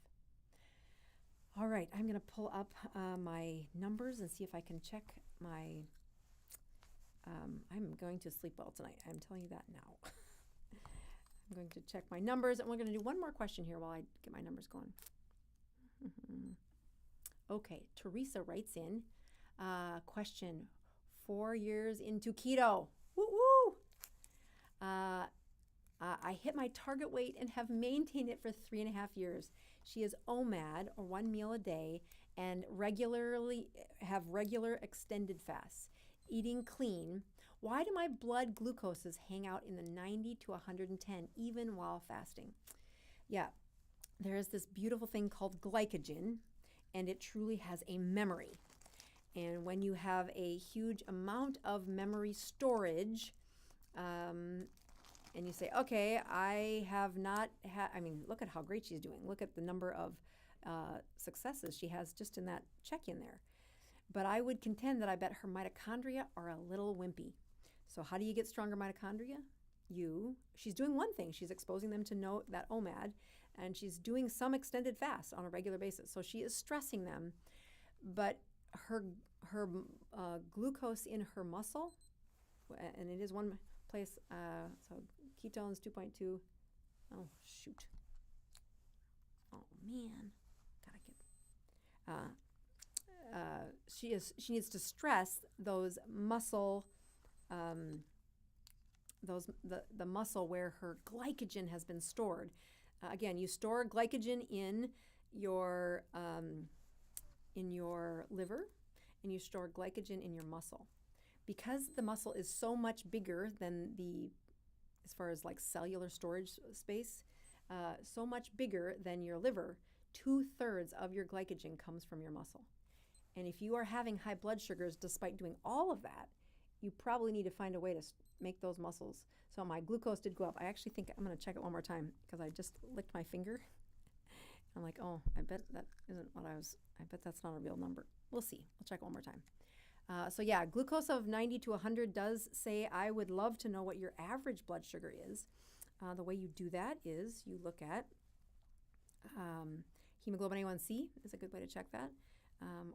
All right, I'm going to pull up my numbers and see if I can check my, I'm going to sleep well tonight. I'm telling you that now. I'm going to check my numbers, and we're going to do one more question here while I get my numbers going. Okay, Teresa writes in, question, 4 years into keto. Woo-woo! I hit my target weight and have maintained it for 3.5 years. She is OMAD, or 1 meal a day, and have regular extended fasts, eating clean. Why do my blood glucoses hang out in the 90 to 110 even while fasting? Yeah, there is this beautiful thing called glycogen, and it truly has a memory. And when you have a huge amount of memory storage, and you say, okay, I have not had, look at how great she's doing. Look at the number of successes she has just in that check-in there. But I would contend that I bet her mitochondria are a little wimpy. So how do you get stronger mitochondria? She's doing one thing. She's exposing them to that OMAD, and she's doing some extended fast on a regular basis. So she is stressing them, but her glucose in her muscle, and it is one place, so ketones 2.2. Oh, shoot. Oh, man. Gotta get, she needs to stress those muscle, the muscle where her glycogen has been stored. Again, you store glycogen in your liver, and you store glycogen in your muscle. Because the muscle is so much bigger than as far as like cellular storage space, so much bigger than your liver, 2/3 of your glycogen comes from your muscle. And if you are having high blood sugars despite doing all of that, you probably need to find a way to make those muscles. So my glucose did go up. I actually think I'm going to check it one more time because I just licked my finger. I'm like, oh, I bet that isn't what I bet that's not a real number. We'll see. We'll check it one more time. So yeah, glucose of 90 to 100 does say, I would love to know what your average blood sugar is. The way you do that is you look at hemoglobin A1C is a good way to check that.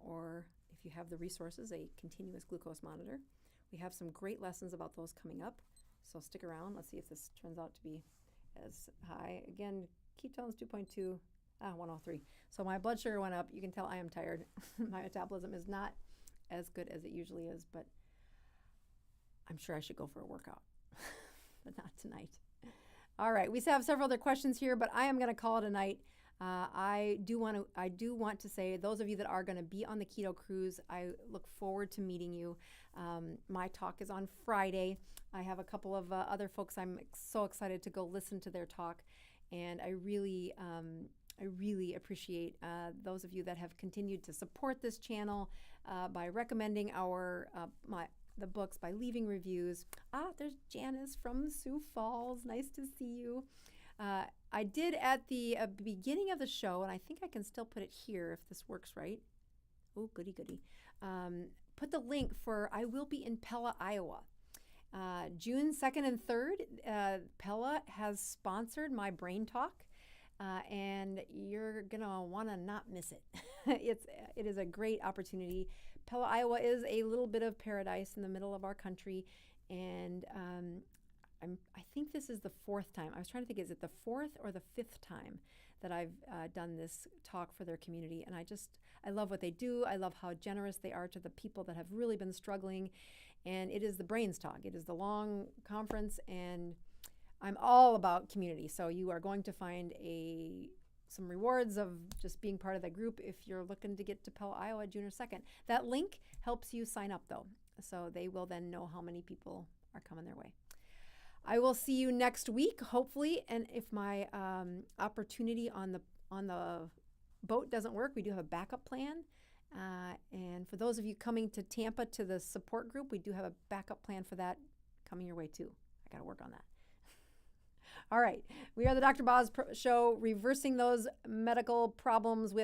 Or if you have the resources, a continuous glucose monitor. We have some great lessons about those coming up. So stick around. Let's see if this turns out to be as high. Again, ketones 2.2, 103. So my blood sugar went up. You can tell I am tired. My metabolism is not as good as it usually is, but I'm sure I should go for a workout, but not tonight. All right, we have several other questions here, but I am going to call it a night. I do want to say, those of you that are going to be on the Keto Cruise, I look forward to meeting you. My talk is on Friday. I have a couple of other folks I'm so excited to go listen to their talk, and I really appreciate those of you that have continued to support this channel by recommending the books, by leaving reviews. There's Janice from Sioux Falls. Nice to see you. I did at the beginning of the show, and I think I can still put it here if this works right. Oh, goody, goody. Put the link for, I will be in Pella, Iowa. June 2nd and 3rd, Pella has sponsored my Brain Talk. and you're gonna want to not miss it. It is a great opportunity. Pella, Iowa is a little bit of paradise in the middle of our country, and I think this is the fourth time. I was trying to think, is it the fourth or the fifth time that I've done this talk for their community? And I love what they do. I love how generous they are to the people that have really been struggling. And it is the Brains Talk. It is the long conference, and I'm all about community. So you are going to find some rewards of just being part of the group if you're looking to get to Pella, Iowa, June 2nd. That link helps you sign up, though. So they will then know how many people are coming their way. I will see you next week, hopefully. And if my opportunity on the boat doesn't work, we do have a backup plan. And for those of you coming to Tampa to the support group, we do have a backup plan for that coming your way too. I got to work on that. All right. We are the Dr. Boz Show, reversing those medical problems with